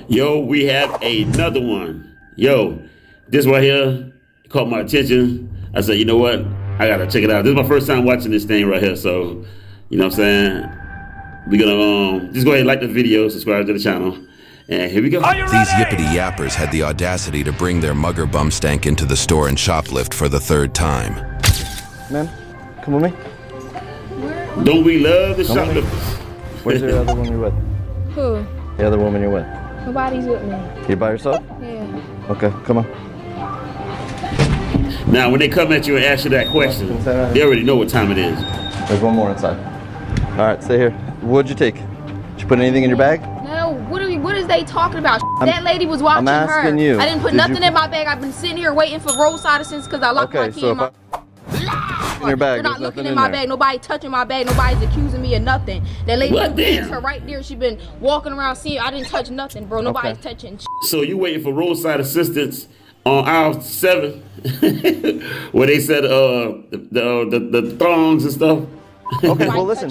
Yo, we have another one. Yo, this right here caught my attention. I said, you know what? I gotta check it out. This is my first time watching this thing right here, so you know what I'm saying? We're gonna just go ahead and like the video, subscribe to the channel, and here we go. These yippity yappers had the audacity to bring their mugger bum stank into the store and shoplift for the third time. Man, come with me. Don't we love the shoplifters? Where's the other woman you're with? Who? The other woman you're with. Nobody's with me. You by yourself? Yeah. Okay, come on. Now, when they come at you and ask you that question, they already know what time it is. There's one more inside. All right, stay here. What'd you take? Did you put anything in your bag? No, what is they talking about? That lady was watching her. I'm asking you. I didn't put nothing in my bag. I've been sitting here waiting for roadside assistance because I locked my key in my... In your bag, You're not looking in my bag. Nobody touching my bag. Nobody's accusing me of nothing. That lady, her right there. She been walking around seeing. I didn't touch nothing, bro. Nobody's touching. So you waiting for roadside assistance on aisle 7, where they said the thongs and stuff. Okay, well listen.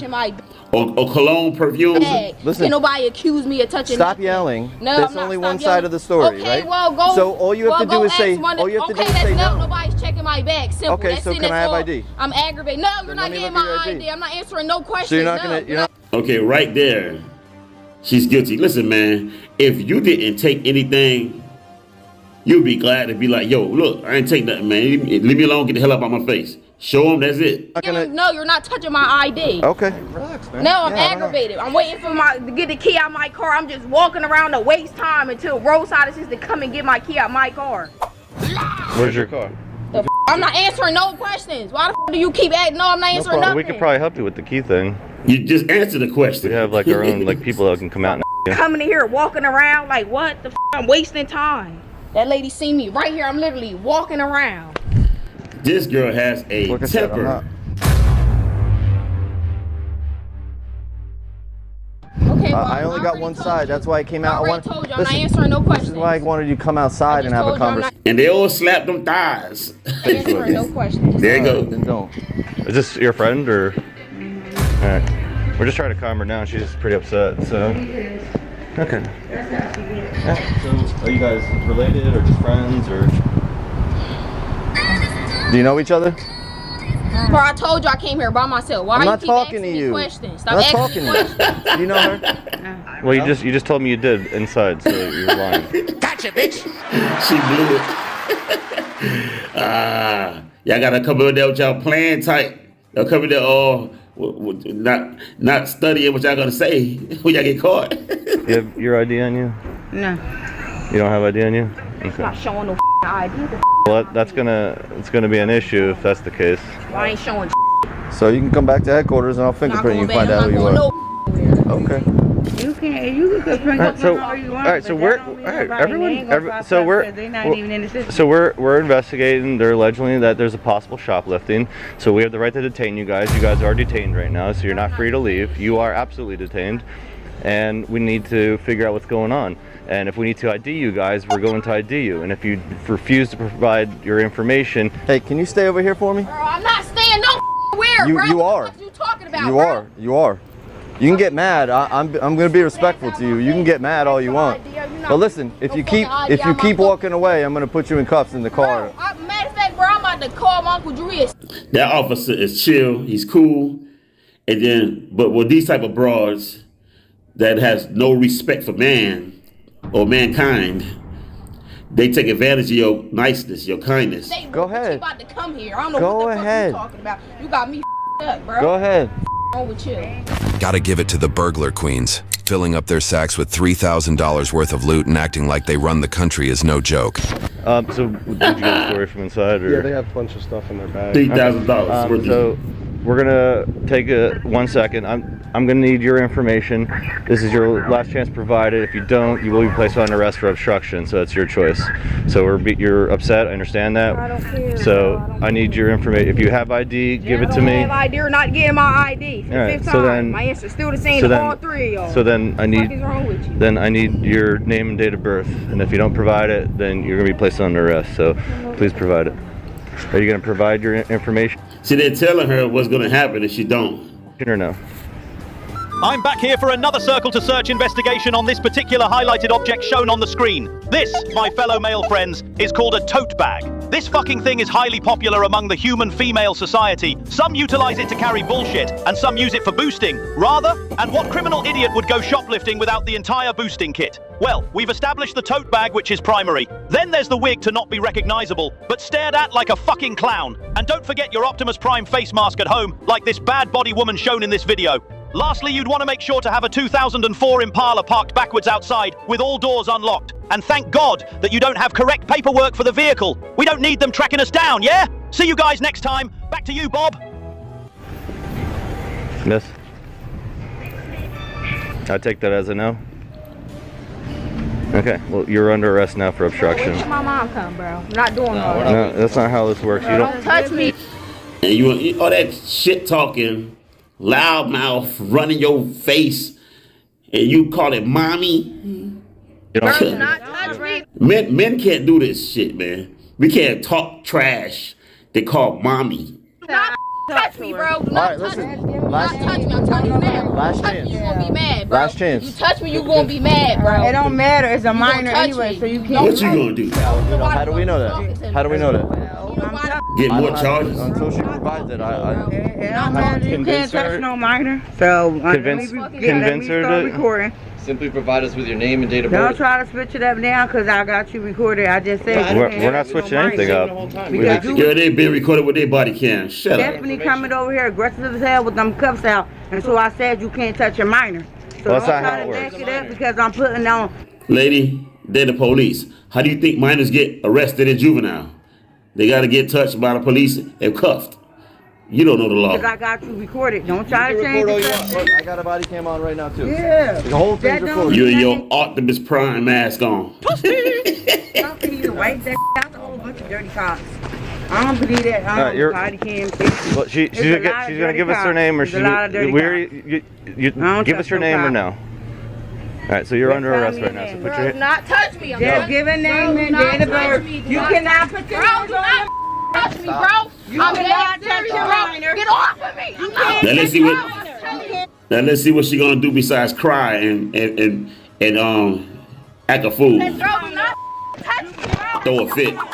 Or cologne perfumes. Listen. Can nobody accuse me of touching? Stop nothing. yelling. No, there's only one side of the story, okay, right? Well, go. So all you have to do is say. All you have to do is say no. Nobody's checking my bag. Simple. Okay, that's so can I have ID? I'm aggravated. No, you're not getting my ID. I'm not answering no questions. So you're not gonna. You're not. Okay, right there, she's guilty. Listen, man. If you didn't take anything, you'd be glad to be like, yo, look, I ain't take nothing, man. Leave me alone. Get the hell out of my face. Show them that's it. No, you're not touching my ID. Okay. Relax, man. No, I'm aggravated. I'm waiting for to get the key out of my car. I'm just walking around to waste time until roadside assistance come and get my key out of my car. Where's your car? I'm not answering no questions. Why the do you keep asking? No, I'm not answering nothing. We could probably help you with the key thing. You just answer the question. We have like our own people that can come out and coming in here walking around like what the I'm wasting time. That lady seen me right here. I'm literally walking around. This girl has a temper. Okay, well, I only got one side. That's why I came out. I told you, I'm not answering no questions. This is why I wanted you to come outside and have a conversation. And they all slap them thighs. Answering no questions. There you go. Then don't. Is this your friend or? Alright. We're just trying to calm her down. She's pretty upset. So. Okay. Yeah. So, are you guys related or just friends or? Do you know each other? Bro, I told you I came here by myself. Why I'm are you not keep talking asking to me you. questions? I'm Stop not asking talking me to you. questions. Do you know her? Well, you just told me you did inside, so you're lying. Gotcha, bitch! She blew it. Y'all gotta come in there with y'all playing tight. Y'all come in there not studying what y'all gonna say when y'all get caught. You have your ID on you? No. You don't have ID on you? I'm not showing no ID. Well, it's gonna be an issue if that's the case. I ain't showing. So you can come back to headquarters and I'll fingerprint you and find out who you are. Okay. You can bring up whatever you want. All right, so we're investigating. They're alleging that there's a possible shoplifting. So we have the right to detain you guys. You guys are detained right now, so you're not free to leave. You are absolutely detained, and we need to figure out what's going on. And if we need to ID you guys, we're going to ID you. And if you refuse to provide your information, hey, can you stay over here for me? Bro, I'm not staying nowhere, bro. You are. What you talking about, You bro? are. You are. You can get mad. I'm gonna be respectful to you. You can get mad all you want. But listen, if you keep walking away, I'm gonna put you in cuffs in the car. Matter of fact, bro, I'm about to call my Uncle Julius. That officer is chill. He's cool. And then, but with these type of broads that has no respect for man or mankind, they take advantage of your niceness, your kindness. Go ahead. You about to come here. I don't know what the fuck you talking about. You got me up, bro. Go ahead. Wrong with you? Gotta give it to the burglar queens. Filling up their sacks with $3,000 worth of loot and acting like they run the country is no joke. So did you get a story from inside? Or? Yeah, they have a bunch of stuff in their bag. $3,000. So we're gonna take 1 second. I'm gonna need your information. This is your last chance to provide it. If you don't, you will be placed on arrest for obstruction. So it's your choice. So you're upset. I understand that. I don't care. So I need your information. If you have ID, give it to me. I don't have ID or not getting my ID. For the fifth time. Then my answer's still the same to all three of y'all. So then I need. What is wrong with you? Then I need your name and date of birth. And if you don't provide it, then you're gonna be placed on arrest. So please provide it. Are you gonna provide your information? See, they're telling her what's gonna happen if she don't. Or no? I'm back here for another Circle to Search investigation on this particular highlighted object shown on the screen. This, my fellow male friends, is called a tote bag. This fucking thing is highly popular among the human female society. Some utilize it to carry bullshit, and some use it for boosting. Rather, and what criminal idiot would go shoplifting without the entire boosting kit? Well, we've established the tote bag, which is primary. Then there's the wig to not be recognizable, but stared at like a fucking clown. And don't forget your Optimus Prime face mask at home, like this bad body woman shown in this video. Lastly, you'd want to make sure to have a 2004 Impala parked backwards outside with all doors unlocked. And thank God that you don't have correct paperwork for the vehicle. We don't need them tracking us down, yeah? See you guys next time. Back to you, Bob. Yes. I take that as a no. Okay, well, you're under arrest now for obstruction. Where did my mom come, bro? I'm not doing all that. No, that's not how this works. You Don't touch me. And you all that shit talking, loudmouth, running your face, and you call it mommy. You Bro, don't. do not touch me. Men can't do this shit, man. We can't talk trash. They call mommy. Do not touch me, bro. Do not Alright, touch listen. me. Do not touch me. I'm telling you now. Last Touch chance. me, you gonna be mad, bro. Last chance. You touch me, you gonna be mad, bro. It don't matter. It's a gonna minor touch anyway, me. so you What can't. you gonna do? How do we know that? How do we know that? Get more charges? Until she provides it, It don't matter. You Convince can't her- touch no minor. So Convince- let me convince her start to- recording. simply provide us with your name and date of Don't birth. try to switch it up now, because I got you recorded. I just said you We're can't not touch no switching anything minor. up. Because you Yeah, they been recorded with their body cam. Shut up. definitely coming over here aggressive as hell with them cuffs out, and so I said you can't touch a minor. So Well, that's don't not try how to it back works. it up because I'm putting on. Lady, they're the police. How do you think minors get arrested in juvenile? They gotta get touched by the police and cuffed. You don't know the law. Because I got you recorded. Don't try to change Record all the you want. subject. Look, I got a body cam on right now too. Yeah. The whole thing's That don't- recorded. You and your Optimus Prime mask on. Don't need to wipe that out a whole bunch of dirty cops. I don't believe that. you're- Body cam. Well, she's There's a gonna lot of she's gonna dirty give us her cops. name, or There's a lot of dirty you don't give us trust your no name or cop. no. All right, so you're under Tell arrest me right your now. So name. put Bro, your do not touch me. I'm Just not- give a name Bro, do and not date of touch birth. me. Do You not- cannot put your Bro, hands do on not touch me, bro. You I'm cannot dead touch serious, your bro. minor. Get off of me. You can't Now let's touch see my what. minor. Now let's see what she gonna do besides cry and act a fool, Bro, do not touch me, bro. throw a fit. Bro,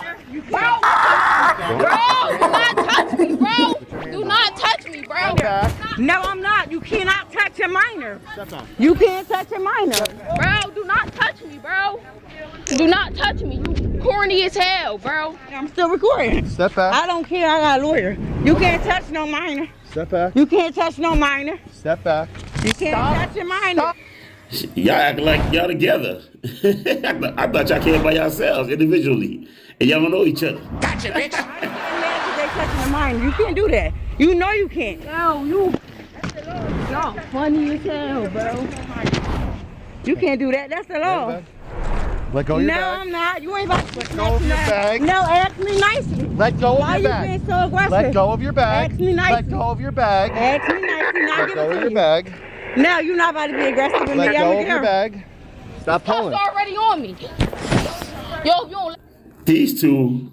do not touch me, bro. Do not touch me, bro. No, I'm not. You cannot touch a minor. You can't touch a minor. Bro, do not touch me, bro. Do not touch me. You corny as hell, bro. I'm still recording. Step back. I don't care. I got a lawyer. You can't touch no minor. Step back. You can't touch no minor. Step back. You can't touch a minor. Y'all act like y'all together. I thought y'all came by yourselves individually, and y'all don't know each other. They touching a minor. You can't do that. You know you can't. Y'all funny as hell, bro. You can't do that. That's the law. Let go of your No, bag. I'm not. You ain't about to Let go of your bag. No, ask me nicely. Let go of Why your you bag. being so aggressive? Let go of your bag. Ask me nicely. Let go of your bag. Ask me nicely. Not Let give go it of to your you. bag. No, you're not about to be aggressive with me. Let I'm go a of your girl. bag. Stop Cuff's pulling. already on me. Yo, you don't. These two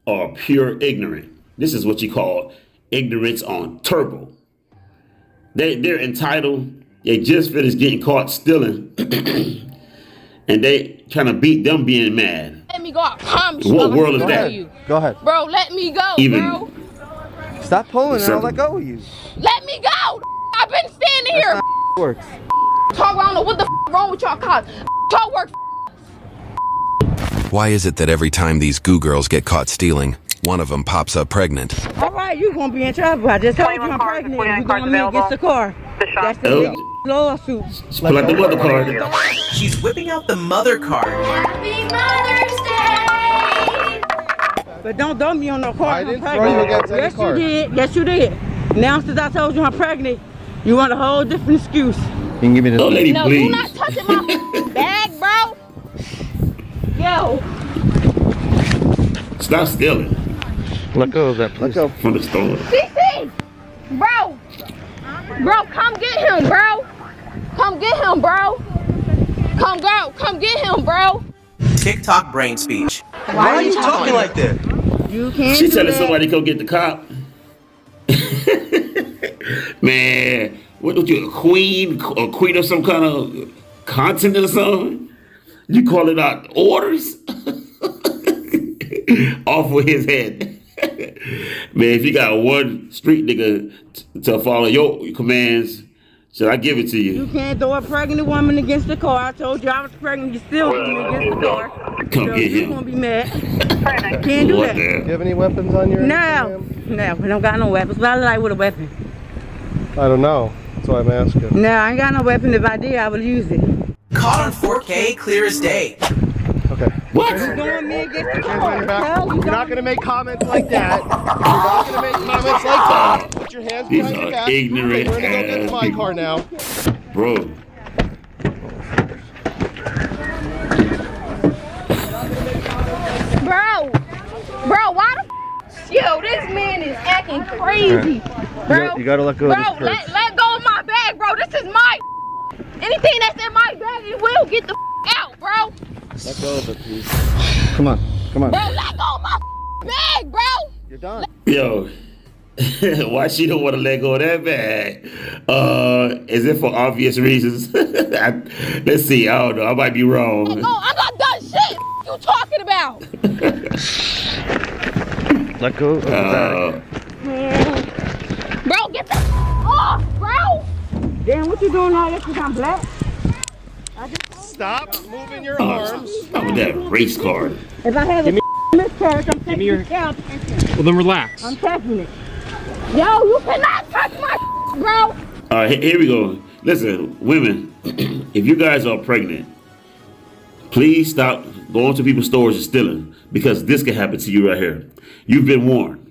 are pure ignorant. This is what you call ignorance on turbo. They're entitled. They just finished getting caught stealing, and they trying to beat them being mad. Let me go. I promise you. What I'm world is gonna that? kill you. Go ahead. Bro, let me go, Even- bro. Stop pulling and I'll Something. let go of you. Let me go. I've been standing here. Works. Talk. I don't know what the wrong with y'all cops. Talk work. Why is it that every time these goo girls get caught stealing, one of them pops up pregnant? All right, you're going to be in trouble. I just told you I'm pregnant. You're going to meet against the car. That's the Oh. big lawsuit. Pull out the mother card. She's whipping out the mother card. Happy Mother's Day. But don't be on no car. I I'm didn't throw pregnant. you against any Yes, car. you did. Yes, you did. Now, since I told you I'm pregnant, you want a whole different excuse. You can give me this. Oh, lady, No, please. do not touch my bag, bro. Yo. Stop stealing Let go of that, please. Let go. from the store. CC. Bro. Bro, come get him, bro. Come get him, bro. Come get him, bro. TikTok brain speech. Why are you talking like that? You can't She do telling that. somebody to go get the cop. Man, what you, a queen of some kind of continent or something? You call it out orders? Off with his head. Man, if you got one street nigga to follow your commands, should I give it to you? You can't throw a pregnant woman against the car. I told you I was pregnant. You still threw me against the car. Come So get you're him. gonna be mad. Can't do What that. the? Do you have any weapons on you? No, we don't got no weapons. But I like with a weapon. I don't know. That's why I'm asking. No, I ain't got no weapon. If I did, I would use it. Caught on 4K, clear as day. Okay. What? You throwing me against the Hands car. on your back. Hell, You're not gonna make comments like that. You're not gonna make comments like that. Put your hands These behind your are back. ignorant We're gonna go get in my ass car now. Bro. Bro, why the yo, this man is acting crazy. Bro, You gotta let go of this bro, purse. let go of my bag, bro. This is my anything that's in my bag, it will get the out, bro. Let go of it, please. Come on. Come on. Bro, let go of my bag, bro. You're done. Yo. Why she don't want to let go of that bag? Is it for obvious reasons? Let's see. I don't know. I might be wrong. No, I'm not done shit. What you talking about? Let go of the bag. Bro, get the off, bro. Damn, what you doing all that because I'm black? Stop moving your arms. Stop with that race card. If I have a miscarriage, I'm taking your scalp. Well, then relax. I'm taking it. Yo, you cannot touch my bro. All right, here we go. Listen, women, if you guys are pregnant, please stop going to people's stores and stealing because this can happen to you right here. You've been warned.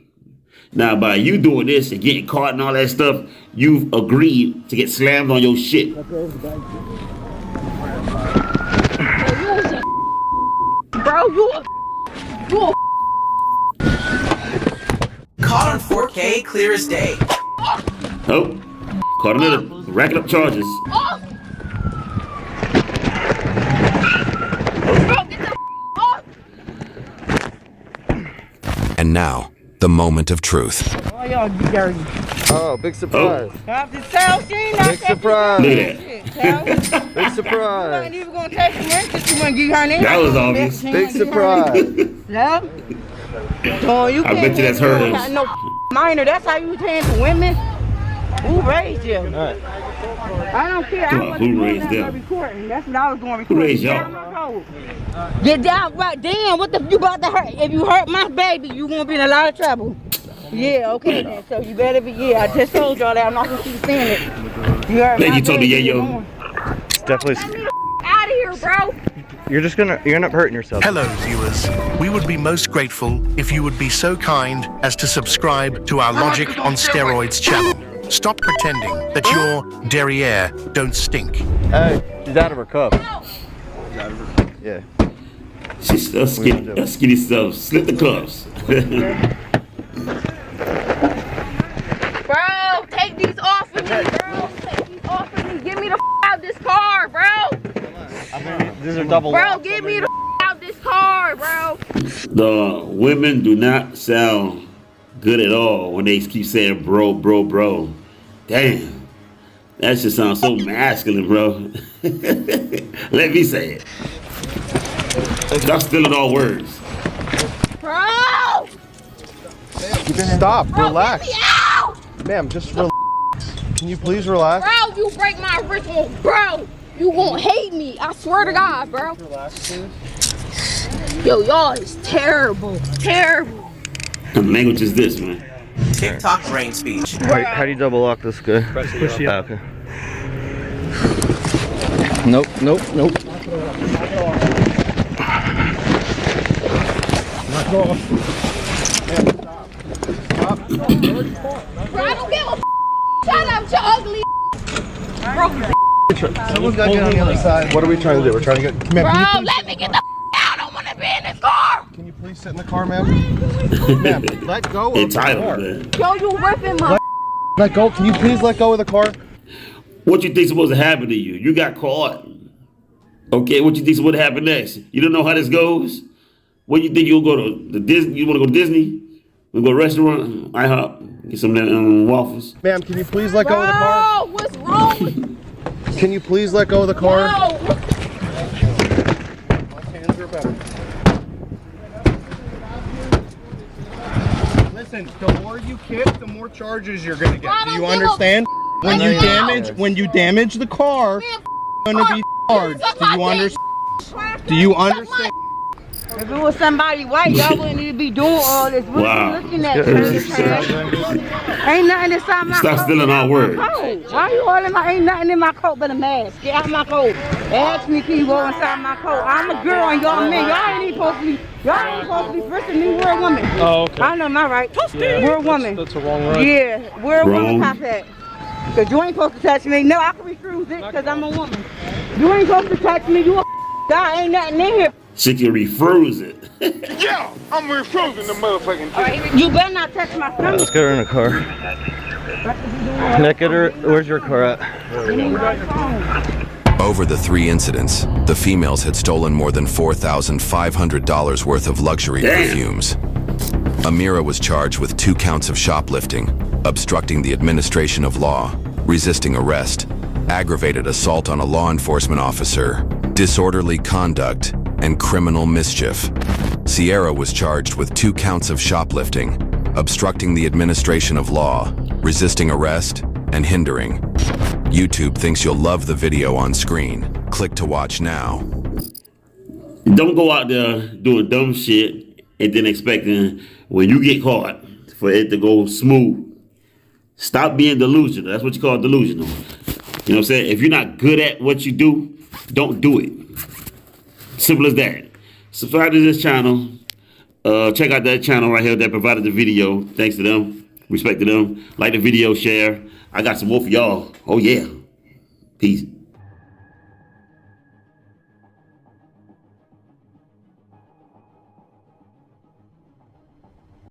Now, by you doing this and getting caught and all that stuff, you've agreed to get slammed on your shit. Bro, you a Caught on 4K, clear as day. Oh, caught another racking up charges. off. Bro, get the off. And now, the moment of truth. Oh, y'all be dirty. Oh, big surprise. Have to tell she ain't not Big surprise. Look at that. Big You ain't surprise. even gonna take some rent because you wanna give her name. That was obvious. Big surprise. Yeah. So you I can't bet you that's you hers. got no minor. That's how you turn to women. Who raised you? Alright. I don't care. Come I on, wasn't who doing raised that them? but recording. That's what I was going to record. raised y'all? Get down my road. Get down right. Damn, what the you about to hurt? If you hurt my baby, you gonna be in a lot of trouble. Yeah, okay then. So you better be. Yeah, I just told y'all that. I'm not gonna keep saying it. You heard Lady my told me, baby, yeah, yo. you know. It's definitely. Out of here, bro. You're gonna end up hurting yourself. Hello, viewers. We would be most grateful if you would be so kind as to subscribe to our Logic on Steroids channel. Stop pretending that your derriere don't stink. Hey, she's out of her cup. Yeah. She's a skinny stuff. Slip the cuffs. Bro, take these off of me, bro. Take these off of me. Get me the out of this car, bro. These are double. Bro, get me the out of this car, bro. The women do not sound good at all when they keep saying bro, bro, bro. Damn. That just sounds so masculine, bro. Let me say it. Y'all stealing all words. Bro! Stop. Bro, Relax. get me out! Ma'am, just relax. Can you please relax? Bro, you break my ritual, bro. You won't hate me. I swear to God, bro. Yo, y'all is terrible. Terrible. What kind of language is this, man? TikTok brain speech. How do you double lock this guy? Push you up. Okay. Nope, nope, nope. Bro, I don't give a shut up, you ugly bro. Someone's got to get on the other side. What are we trying to do? We're trying to get. Ma'am, Bro, let me get the out. I don't want to be in this car. can you please sit in the car, ma'am? Ma'am, let go of the car. Entitled, man. Yo, you ripping my Let go. Can you please let go of the car? What you think supposed to happen to you? You got caught. Okay, what you think would happen next? You don't know how this goes? What you think you'll go to the Disney? You want to go to Disney? We go to a restaurant, IHOP, get some of them waffles. Ma'am, can you please let go of the car? Oh, what's wrong with you? Can you please let go of the car? No. My hands are better. Listen, the more you kick, the more charges you're gonna get. Do you understand? When you damage the car, you're gonna be charged. Do you understand? Do you understand? If it was somebody white, y'all wouldn't need to be doing all this. What are you looking at? Ain't nothing inside my coat. Stop stealing our words. Why you all in my? Ain't nothing in my coat but a mask. Get out my coat. Ask me, can you go inside my coat? I'm a girl and y'all men. Y'all ain't supposed to be. Y'all ain't supposed to be frisking me. We're a woman. Oh, okay. I know my right. Yeah, we're a woman. That's a wrong right. Yeah, we're a Wrong. woman. Top hat. Cause you ain't supposed to touch me. No, I can refuse it because I'm a woman. You ain't supposed to touch me. You a guy. Ain't nothing in here. She can refuse it. Yeah, I'm refusing the motherfucking thing. You better not touch my stomach. Let's get her in a car. Nick, get her. Where's your car at? Over the 3 incidents, the females had stolen more than $4,500 worth of luxury perfumes. Amira was charged with 2 counts of shoplifting, obstructing the administration of law, resisting arrest, aggravated assault on a law enforcement officer, disorderly conduct, and criminal mischief. Sierra was charged with 2 counts of shoplifting, obstructing the administration of law, resisting arrest, and hindering. YouTube thinks you'll love the video on screen. Click to watch now. Don't go out there doing dumb shit and then expecting when you get caught for it to go smooth. Stop being delusional. That's what you call delusional. You know what I'm saying? If you're not good at what you do, don't do it. Simple as that. Subscribe to this channel. Check out that channel right here that provided the video. Thanks to them. Respect to them. Like the video, share. I got some more for y'all. Oh yeah. Peace.